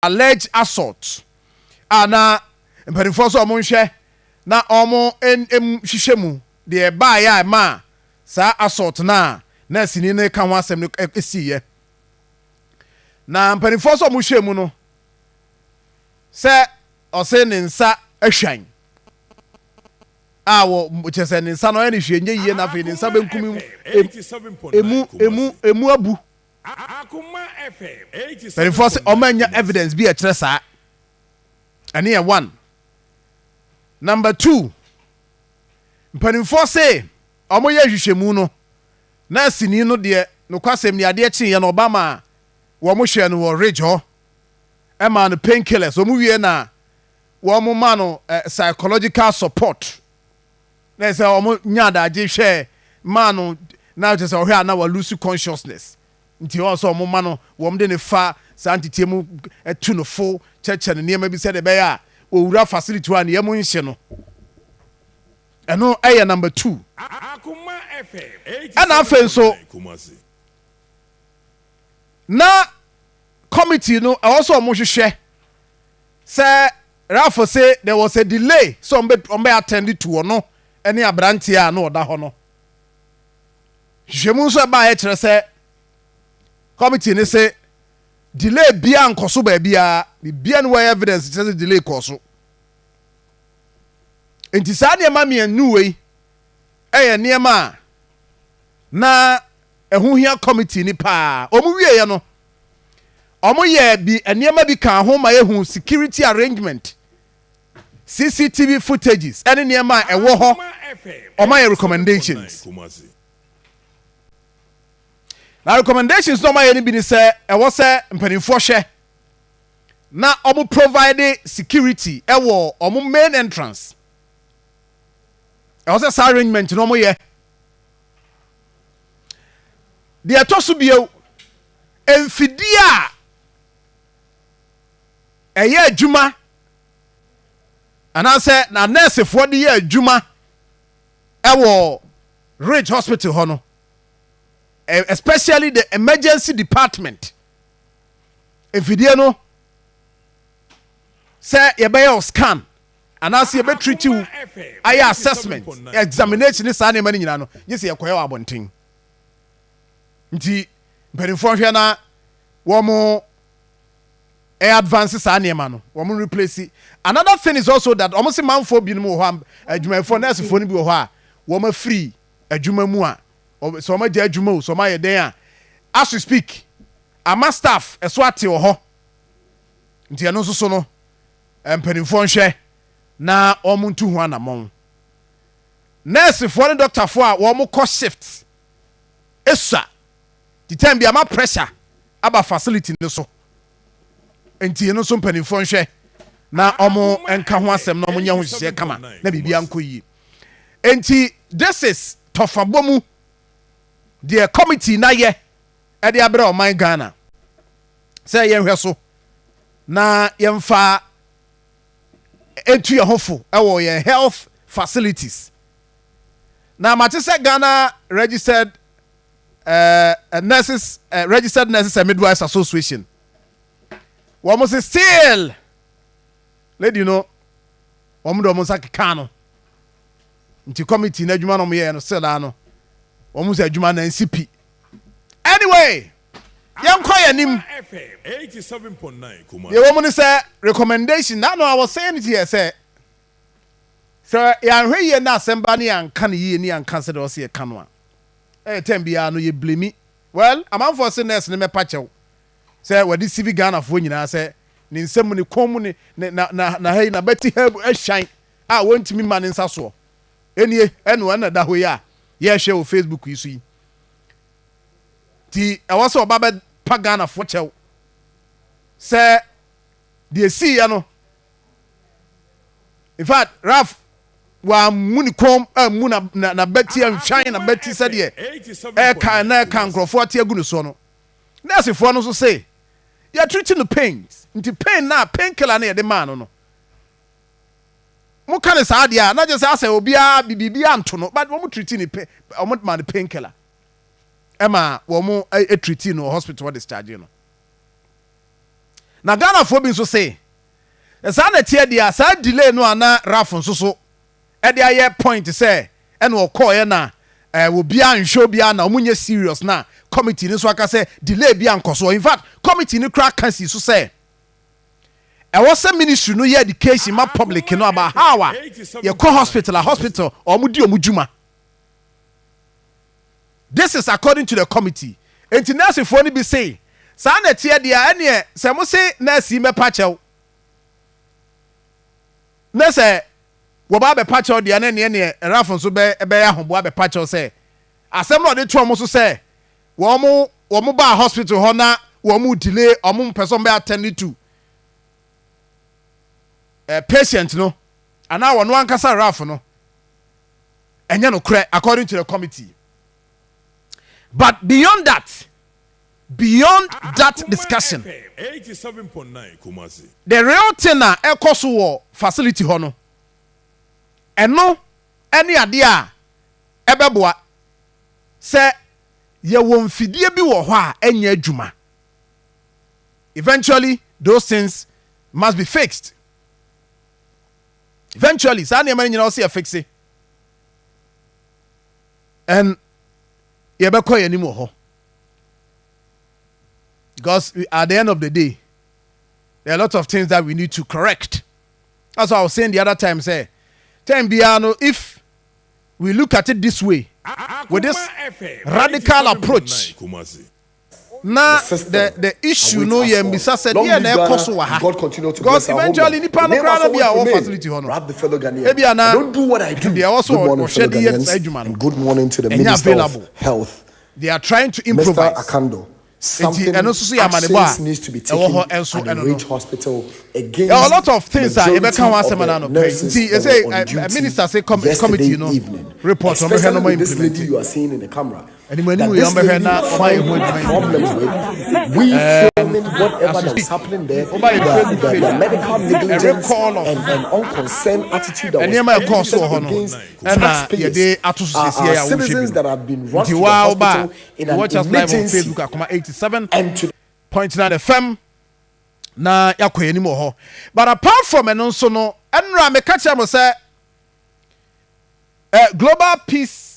alleged assault. Ana mpanimfoɔ so ɔmo nhwɛ na ɔmo hyehyɛ mu deɛ baayɛ a ma saa assault na sini ne ka ho asɛm no esiiɛ. Na mpanimfoɔ so ɔmo hwɛ mu no sɛ ɔsɛ ne nsa ahwan a wɔ kyɛ sɛ ne nsa no ɔyɛ ne hwɛ nye yie na afei ne nsa benkum emu abu. Mpanimfoɔ sɛ ɔmo anya evidence bi ɛkyerɛ saa. Ɛne yɛ 1. Number 2, mpanimfoɔ sɛ ɔmo yɛ hwehwɛmu no na sini no deɛ no kwasɛm ne adeɛ kyeeɛ no Obama wɔmo hwɛ no wɔ ridge hɔ ɛma no painkillers ɔmo wie na wɔmo ma no psychological support na sɛ ɔmo nya adagye hwɛ ma no na kyerɛ sɛ ɔhwɛ a na wa lose consciousness nti ɔsɛ ɔmo ma no wɔmo de ne fa saa ntetie mu ɛtu no fo kyɛkyɛ no nneɛma bi sɛ de bɛyɛ a owura facility hɔ a nneɛma nhye no ɛno ɛyɛ number 2. ɛna afei nso na committee no ɛwɔ sɛ ɔmo hwehwɛ sɛ Rafo say there was a delay so ɔmbɛ attend to ɔno ɛne aberanteɛ a na ɔda hɔ no hwehwɛmu nso ɛbaa ɛkyerɛ sɛ committee ne sɛ delay bia nkɔ so baabiara bia no wɔ evidence kyerɛ sɛ delay kɔ so enti saa nneɛma mmienu wei ɛyɛ nneɛma a na ɛho hia committee ni paa ɔmo wieɛ no ɔmo yɛ bi nneɛma bi ka ho ma yɛhu security arrangement CCTV footages ɛne nneɛma a ɛwɔ hɔ ɔmo yɛ recommendations na recommendations no ɔmo yɛ ne bi ni sɛ ɛwɔ sɛ mpanimfoɔ hwɛ na ɔmo provide security ɛwɔ ɔmo main entrance ɛwɔ sɛ saa arrangement no ɔmo yɛ deɛ ɛtɔ so bio mfidie a ɛyɛ adwuma anaasɛ na nursefoɔ de yɛ adwuma ɛwɔ Ridge Hospital hɔ no especially the emergency department mfidie no sɛ yɛbɛyɛ scan anaasɛ yɛbɛtreat you ayɛ assessment examination ne saa nneɛma no nyinaa no gye sɛ yɛkɔyɛ wɔ abɔnten nti mpanimfoɔ hwɛ na wɔn advance saa nneɛma no wɔn replace. Another thing is also that wɔn si manfoɔ binom wɔ hɔ a adwumayɛfoɔ nursefoɔ no bi wɔ hɔ a wɔn afiri adwuma mu a sɛ wɔn agya adwuma o sɛ wɔn ayɛ den a as we speak ama staff ɛso ate wɔ hɔ nti ɛno nso so no mpanimfoɔ nhwɛ na wɔn ntu ho anamɔn nursefoɔ ne doctorfoɔ a wɔn kɔ shift esua the time bi ama pressure aba facility ne so nti ɛno nso mpanimfoɔ nhwɛ na wɔn nka ho asɛm na wɔn nyɛ ho hyehyɛ kama na biribi ankɔ yie nti this is tɔfabɔ mu deɛ committee na yɛ ɛde abrɛ ɔman Ghana sɛ yɛnhwɛ so na yɛmfa etu yɛ ho fo ɛwɔ yɛn health facilities na mate sɛ Ghana registered nurses registered nurses and midwives association wɔn say still lady no wɔn do wɔn sa keka no nti committee na adwuma no mo yɛ no still no wɔn say adwuma na NCP anyway yɛnkɔ yɛ nim 87.9 yɛ wɔn ne say recommendation na no I was saying it here say sɛ yɛanhwɛ yie na asɛmba ne yɛanka ne yie ne yɛanka sɛ de ɔsɛ yɛka no a time biara no yɛ blame well amanfoɔ se nurse ne mɛpa kyɛw sɛ wɔde civic Ghana foɔ nyinaa sɛ ne nsɛm ne kɔn mu ne na hei na bɛti ha ahwan a wɔntumi ma ne nsa soɔ enie ɛno ɛna da hɔ yi a yɛhwɛ wɔ Facebook yi so yi ti ɛwɔ sɛ ɔba bɛpa Ghana foɔ kyɛw sɛ deɛ si ya no in fact Raf wa muni kom mu na bɛti ahwan na bɛti sɛdeɛ ɛka na ɛka nkurɔfoɔ te agu ne so no nursefoɔ no so say you're treating the pains nti pain na painkiller na yɛde maa no mo ka ne saa deɛ a na gye sɛ asɛ obiara bibibia nto no but wɔn treating ne pain wɔn ma ne painkiller ɛma wɔn treating no hospital discharge no na Ghana fo bi nso say esa na tie dia sa delay no ana raf nso so e dia ye point say e na call ye na wo bia nhwo bia na omunye serious na committee ni so aka say delay bia nkoso. In fact committee ni crack cancy so say e was a ministry no ye education ma public no about how ye call hospital or mudi omujuma. This is according to the committee. Enti nurse for ni be say sa na tie dia ene se mo say nurse me pa chew na say wo ba be pa chew dia na ne rafon so be ya hobo be pa chew say asem no de to mo so say wo mo ba hospital ho na wo mo delay o mo person be attend to patient no ana wo no ankasa raf no enye no kre according to the committee. But beyond that discussion, 87.9 Kumasi. the real thing na ekoso wo facility ho no eno ene ade a ebeboa se ye wo mfidie bi wo ho a enya adwuma. Eventually those things must be fixed. Eventually sa na nyina wo se fix it. And ye be koy animu ho. Because at the end of the day, there are a lot of things that we need to correct. That's what I was saying the other time. Say, if we look at it this way, with this radical approach, now the issue no ye mbisa said yeah na ekoso wa ha. Because eventually nipa no crowd be our facility hono. Don't do what I do. They also good morning to the Minister of Health. They are trying to improvise. Mr. Akando. Something needs to be taken at the Ridge Hospital against. There are a lot of things that you can want to say. Minister say committee, you know, report on this lady you are seeing in the camera. And when we problems with we filming whatever that is happening there, the medical negligence and unconcerned attitude that was against taxpayers, our citizens that have been rushed to the hospital in an emergency. Akoma 87.9 FM na yakoye ni mo ho. But apart from eno so no enra me ka cha mo say global peace